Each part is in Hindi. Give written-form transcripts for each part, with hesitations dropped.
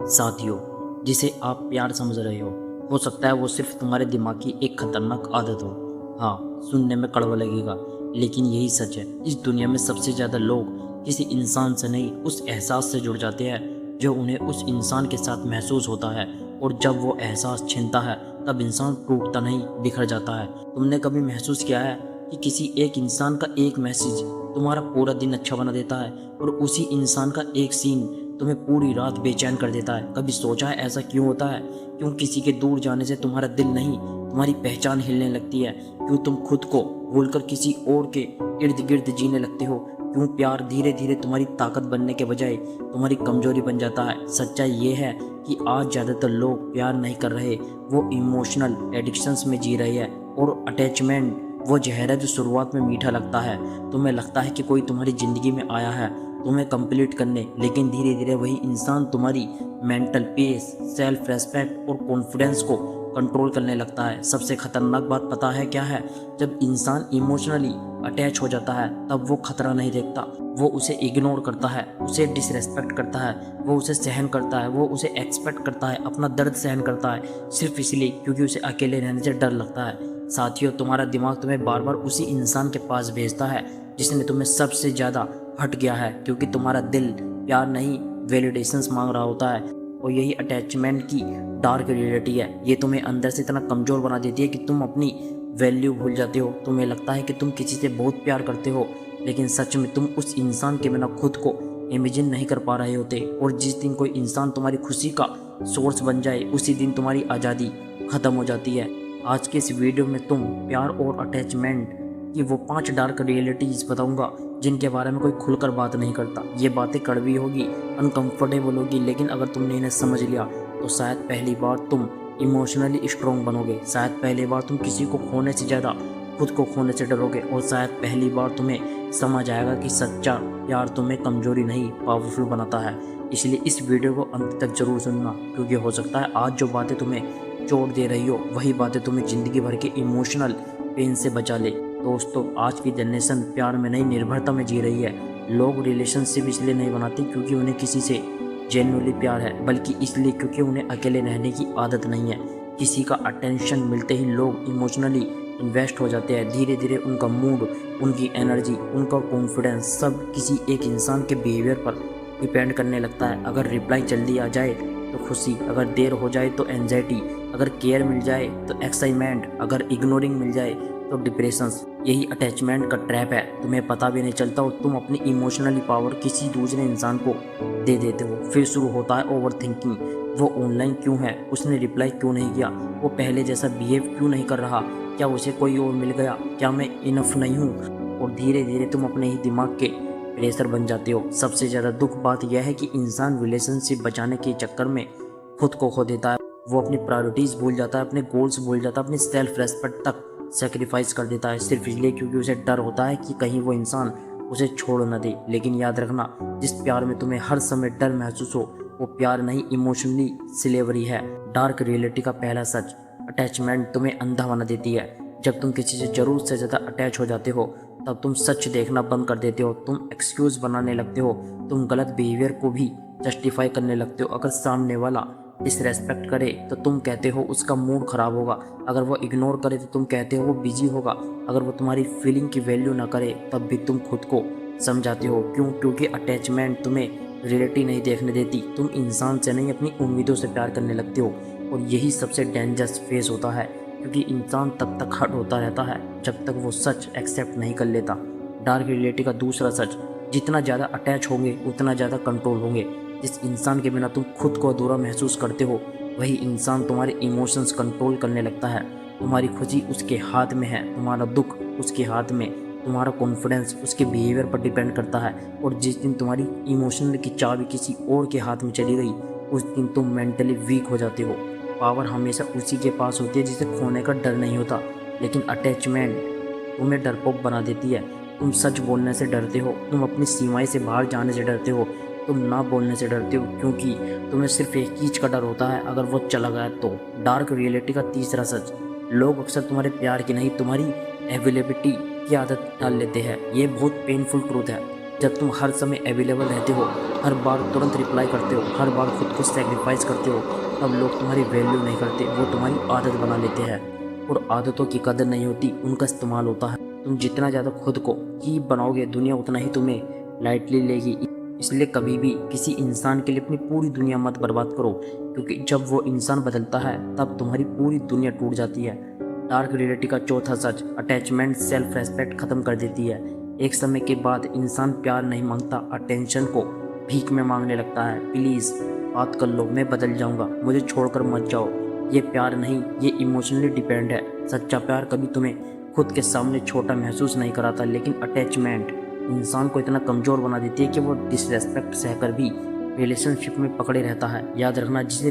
साथियों, जिसे आप प्यार समझ रहे हो सकता है वो सिर्फ तुम्हारे दिमाग की एक खतरनाक आदत हो। हाँ, सुनने में कड़वा लगेगा, लेकिन यही सच है। इस दुनिया में सबसे ज़्यादा लोग किसी इंसान से नहीं, उस एहसास से जुड़ जाते हैं जो उन्हें उस इंसान के साथ महसूस होता है। और जब वो एहसास छिनता है, तब इंसान टूटता नहीं, बिखर जाता है। तुमने कभी महसूस किया है कि किसी एक इंसान का एक मैसेज तुम्हारा पूरा दिन अच्छा बना देता है, और उसी इंसान का एक सीन तुम्हें पूरी रात बेचैन कर देता है? कभी सोचा है ऐसा क्यों होता है? क्यों किसी के दूर जाने से तुम्हारा दिल नहीं, तुम्हारी पहचान हिलने लगती है? क्यों तुम खुद को भूलकर किसी और के इर्द गिर्द जीने लगते हो? क्यों प्यार धीरे धीरे तुम्हारी ताकत बनने के बजाय तुम्हारी कमजोरी बन जाता है? सच्चाई ये है कि आज ज़्यादातर लोग प्यार नहीं कर रहे, वो इमोशनल एडिक्शंस में जी रहे हैं। और अटैचमेंट वो जहर है जो शुरुआत में मीठा लगता है। तुम्हें लगता है कि कोई तुम्हारी ज़िंदगी में आया है तुम्हें कंप्लीट करने, लेकिन धीरे धीरे वही इंसान तुम्हारी मेंटल पीस, सेल्फ रेस्पेक्ट और कॉन्फिडेंस को कंट्रोल करने लगता है। सबसे खतरनाक बात पता है क्या है? जब इंसान इमोशनली अटैच हो जाता है, तब वो खतरा नहीं देखता, वो उसे इग्नोर करता है, उसे डिसरेस्पेक्ट करता है, वो उसे सहन करता है, वो उसे एक्सपेक्ट करता है, अपना दर्द सहन करता है, सिर्फ इसलिए क्योंकि उसे अकेले रहने से डर लगता है। साथियों, तुम्हारा दिमाग तुम्हें बार बार उसी इंसान के पास भेजता है जिसने तुम्हें सबसे ज़्यादा हट गया है, क्योंकि तुम्हारा दिल प्यार नहीं, वैलिडेशंस मांग रहा होता है। और यही अटैचमेंट की डार्क रियलिटी है। ये तुम्हें अंदर से इतना कमज़ोर बना देती है कि तुम अपनी वैल्यू भूल जाते हो। तुम्हें लगता है कि तुम किसी से बहुत प्यार करते हो, लेकिन सच में तुम उस इंसान के बिना खुद को इमेजिन नहीं कर पा रहे होते। और जिस दिन कोई इंसान तुम्हारी खुशी का सोर्स बन जाए, उसी दिन तुम्हारी आज़ादी ख़त्म हो जाती है। आज के इस वीडियो में तुम प्यार और अटैचमेंट की वो 5 डार्क रियलिटीज़ बताऊंगा जिनके बारे में कोई खुलकर बात नहीं करता। ये बातें कड़वी होगी, अनकंफर्टेबल होगी, लेकिन अगर तुमने इन्हें समझ लिया तो शायद पहली बार तुम इमोशनली स्ट्रॉन्ग बनोगे। शायद पहली बार तुम किसी को खोने से ज़्यादा खुद को खोने से डरोगे। और शायद पहली बार तुम्हें समझ आएगा कि सच्चा प्यार तुम्हें कमजोरी नहीं, पावरफुल बनाता है। इसलिए इस वीडियो को अंत तक जरूर सुनना, क्योंकि हो सकता है आज जो बातें तुम्हें चोट दे रही हो, वही बातें तुम्हें ज़िंदगी भर के इमोशनल पेन से बचा ले। दोस्तों, आज की जनरेशन प्यार में नहीं, निर्भरता में जी रही है। लोग रिलेशनशिप इसलिए नहीं बनाते क्योंकि उन्हें किसी से जेन्युइनली प्यार है, बल्कि इसलिए क्योंकि उन्हें अकेले रहने की आदत नहीं है। किसी का अटेंशन मिलते ही लोग इमोशनली इन्वेस्ट हो जाते हैं। धीरे धीरे उनका मूड, उनकी एनर्जी, उनका कॉन्फिडेंस सब किसी एक इंसान के बिहेवियर पर डिपेंड करने लगता है। अगर रिप्लाई जल्दी आ जाए तो खुशी, अगर देर हो जाए तो एंजाइटी, अगर केयर मिल जाए तो एक्साइटमेंट, अगर इग्नोरिंग मिल जाए तो डिप्रेशंस। यही अटैचमेंट का ट्रैप है, तुम्हें पता भी नहीं चलता और तुम अपनी इमोशनली पावर किसी दूसरे इंसान को दे देते हो। फिर शुरू होता है ओवर थिंकिंग। वो ऑनलाइन क्यों है? उसने रिप्लाई क्यों नहीं किया? वो पहले जैसा बिहेव क्यों नहीं कर रहा? क्या उसे कोई और मिल गया? क्या मैं इनफ नहीं हूँ? और धीरे धीरे तुम अपने ही दिमाग के प्रेशर बन जाते हो। सबसे ज़्यादा दुख बात यह है कि इंसान रिलेशनशिप बचाने के चक्कर में खुद को खो देता है। वो अपनी प्रायोरिटीज़ भूल जाता है, अपने गोल्स भूल जाता है, अपनी सेल्फ रेस्पेक्ट तक सेक्रीफाइस कर देता है, सिर्फ इसलिए क्योंकि उसे डर होता है कि कहीं वो इंसान उसे छोड़ न दे। लेकिन याद रखना, जिस प्यार में तुम्हें हर समय डर महसूस हो, वो प्यार नहीं, इमोशनली स्लेवरी है। डार्क रियलिटी का पहला सच, अटैचमेंट तुम्हें अंधा बना देती है। जब तुम किसी से ज़रूरत से ज़्यादा अटैच हो जाते हो, तब तुम सच देखना बंद कर देते हो, तुम एक्सक्यूज़ बनाने लगते हो, तुम गलत बिहेवियर को भी जस्टिफाई करने लगते हो। अगर सामने वाला डिसरेस्पेक्ट करे तो तुम कहते हो उसका मूड ख़राब होगा, अगर वो इग्नोर करे तो तुम कहते हो वो बिजी होगा, अगर वो तुम्हारी फीलिंग की वैल्यू ना करे तब भी तुम खुद को समझाते हो। क्यों? क्योंकि अटैचमेंट तुम्हें रियलिटी नहीं देखने देती। तुम इंसान से नहीं, अपनी उम्मीदों से प्यार करने लगते हो। और यही सबसे डेंजरस फेस होता है, क्योंकि इंसान तब तक हर्ट होता रहता है जब तक वो सच एक्सेप्ट नहीं कर लेता। डार्क रियलिटी का दूसरा सच, जितना ज़्यादा अटैच होंगे उतना ज़्यादा कंट्रोल होंगे। जिस इंसान के बिना तुम खुद को अधूरा महसूस करते हो, वही इंसान तुम्हारे इमोशंस कंट्रोल करने लगता है। तुम्हारी खुशी उसके हाथ में है, तुम्हारा दुख उसके हाथ में, तुम्हारा कॉन्फिडेंस उसके बिहेवियर पर डिपेंड करता है। और जिस दिन तुम्हारी इमोशनल की चाबी किसी और के हाथ में चली गई, उस दिन तुम मेंटली वीक हो जाते हो। पावर हमेशा उसी के पास होती है जिसे खोने का डर नहीं होता, लेकिन अटैचमेंट तुम्हें डरपोक बना देती है। तुम सच बोलने से डरते हो, तुम अपनी सीमाएं से बाहर जाने से डरते हो, तुम ना बोलने से डरते हो, क्योंकि तुम्हें सिर्फ एक चीज़ का डर होता है, अगर वो चला गया तो। डार्क रियलिटी का तीसरा सच, लोग अक्सर तुम्हारे प्यार की नहीं, तुम्हारी अवेलेबिलिटी की आदत डाल लेते हैं। ये बहुत पेनफुल ट्रूथ है। जब तुम हर समय अवेलेबल रहते हो, हर बार तुरंत रिप्लाई करते हो, हर बार खुद को सेक्रीफाइस करते हो, तब लोग तुम्हारी वैल्यू नहीं करते, वो तुम्हारी आदत बना लेते हैं। और आदतों की कदर नहीं होती, उनका इस्तेमाल होता है। तुम जितना ज़्यादा खुद को कीप बनाओगे, दुनिया उतना ही तुम्हें लाइटली लेगी। इसलिए कभी भी किसी इंसान के लिए अपनी पूरी दुनिया मत बर्बाद करो, क्योंकि जब वो इंसान बदलता है तब तुम्हारी पूरी दुनिया टूट जाती है। डार्क रियलिटी का चौथा सच, अटैचमेंट सेल्फ रेस्पेक्ट खत्म कर देती है। एक समय के बाद इंसान प्यार नहीं मांगता, अटेंशन को भीख में मांगने लगता है। प्लीज़ बात कर लो, मैं बदल जाऊंगा, मुझे छोड़कर मत जाओ। ये प्यार नहीं, ये इमोशनली डिपेंड है। सच्चा प्यार कभी तुम्हें खुद के सामने छोटा महसूस नहीं कराता, लेकिन अटैचमेंट इंसान को इतना कमज़ोर बना देती है कि वो डिसरेस्पेक्ट सहकर भी रिलेशनशिप में पकड़े रहता है। याद रखना, जिस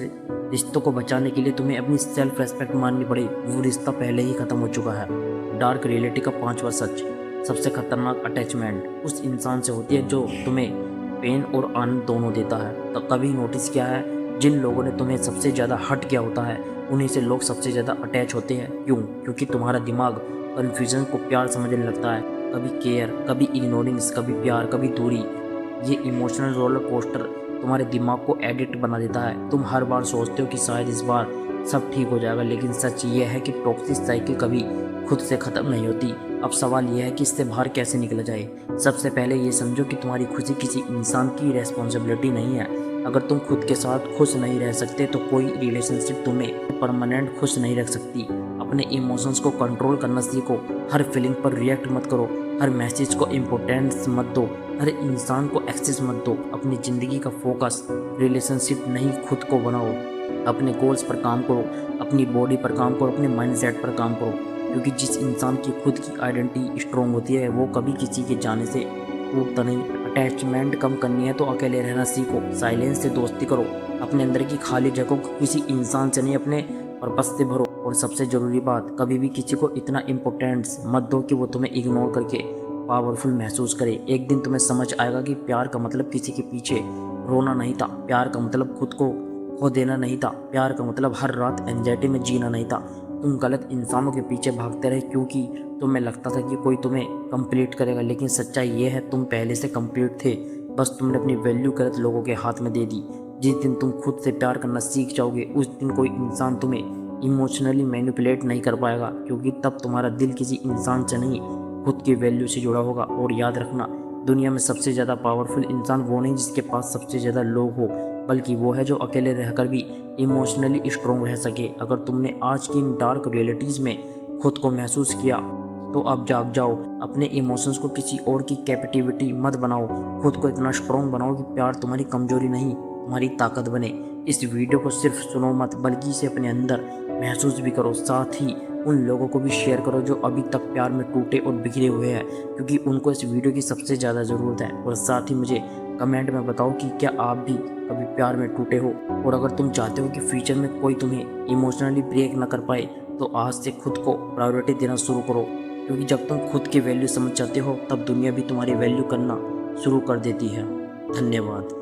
रिश्तों को बचाने के लिए तुम्हें अपनी सेल्फ रेस्पेक्ट माननी पड़े, वो रिश्ता पहले ही ख़त्म हो चुका है। डार्क रियलिटी का पांचवा सच, सबसे खतरनाक अटैचमेंट उस इंसान से होती है जो तुम्हें पेन और आनंद दोनों देता है। तो कभी नोटिस किया है, जिन लोगों ने तुम्हें सबसे ज़्यादा हर्ट किया होता है, उन्हीं से लोग सबसे ज़्यादा अटैच होते हैं। क्यों? क्योंकि तुम्हारा दिमाग कन्फ्यूज़न को प्यार समझने लगता है। कभी केयर, कभी इग्नोरिंग्स, कभी प्यार, कभी दूरी। ये इमोशनल रोलर कोस्टर तुम्हारे दिमाग को एडिक्ट बना देता है। तुम हर बार सोचते हो कि शायद इस बार सब ठीक हो जाएगा, लेकिन सच ये है कि टॉक्सिक साइकिल कभी खुद से ख़त्म नहीं होती। अब सवाल यह है कि इससे बाहर कैसे निकला जाए। सबसे पहले ये समझो कि तुम्हारी खुशी किसी इंसान की रेस्पॉन्सिबिलिटी नहीं है। अगर तुम खुद के साथ खुश नहीं रह सकते तो कोई रिलेशनशिप तुम्हें परमानेंट खुश नहीं रख सकती। अपने इमोशंस को कंट्रोल करना सीखो। हर फीलिंग पर रिएक्ट मत करो, हर मैसेज को इम्पोर्टेंस मत दो, हर इंसान को एक्सेस मत दो। अपनी ज़िंदगी का फोकस रिलेशनशिप नहीं, खुद को बनाओ। अपने गोल्स पर काम करो, अपनी बॉडी पर काम करो, अपने माइंडसेट पर काम करो। क्योंकि जिस इंसान की खुद की आइडेंटिटी स्ट्रॉन्ग होती है, वो कभी किसी के जाने से टूटता नहीं। अटैचमेंट कम करनी है तो अकेले रहना सीखो, साइलेंस से दोस्ती करो। अपने अंदर की खाली जगह को किसी इंसान से नहीं, अपने पर्पस से भरो। और सबसे ज़रूरी बात, कभी भी किसी को इतना इम्पोर्टेंस मत दो कि वो तुम्हें इग्नोर करके पावरफुल महसूस करे। एक दिन तुम्हें समझ आएगा कि प्यार का मतलब किसी के पीछे रोना नहीं था, प्यार का मतलब खुद को खो देना नहीं था, प्यार का मतलब हर रात एंजाइटी में जीना नहीं था। तुम गलत इंसानों के पीछे भागते रहे क्योंकि तुम्हें लगता था कि कोई तुम्हें कंप्लीट करेगा, लेकिन सच्चाई ये है तुम पहले से कंप्लीट थे, बस तुमने अपनी वैल्यू गलत लोगों के हाथ में दे दी। जिस दिन तुम खुद से प्यार करना सीख जाओगे, उस दिन कोई इंसान तुम्हें इमोशनली मैनिपुलेट नहीं कर पाएगा, क्योंकि तब तुम्हारा दिल किसी इंसान से नहीं, खुद की वैल्यू से जुड़ा होगा। और याद रखना, दुनिया में सबसे ज़्यादा पावरफुल इंसान वो नहीं जिसके पास सबसे ज़्यादा लोग हो, बल्कि वो है जो अकेले रहकर भी इमोशनली स्ट्रॉन्ग रह सके। अगर तुमने आज की इन डार्क रियलिटीज़ में खुद को महसूस किया तो अब जाग जाओ। अपने इमोशंस को किसी और की कैपेटिविटी मत बनाओ, खुद को इतना स्ट्रॉन्ग बनाओ कि प्यार तुम्हारी कमजोरी नहीं, तुम्हारी ताकत बने। इस वीडियो को सिर्फ सुनो मत, बल्कि इसे अपने अंदर महसूस भी करो। साथ ही उन लोगों को भी शेयर करो जो अभी तक प्यार में टूटे और बिखरे हुए हैं, क्योंकि उनको इस वीडियो की सबसे ज़्यादा ज़रूरत है। और साथ ही मुझे कमेंट में बताओ कि क्या आप भी कभी प्यार में टूटे हो। और अगर तुम चाहते हो कि फ्यूचर में कोई तुम्हें इमोशनली ब्रेक ना कर पाए, तो आज से खुद को प्रायोरिटी देना शुरू करो, क्योंकि जब तुम खुद की वैल्यू समझ जाते हो, तब दुनिया भी तुम्हारी वैल्यू करना शुरू कर देती है। धन्यवाद।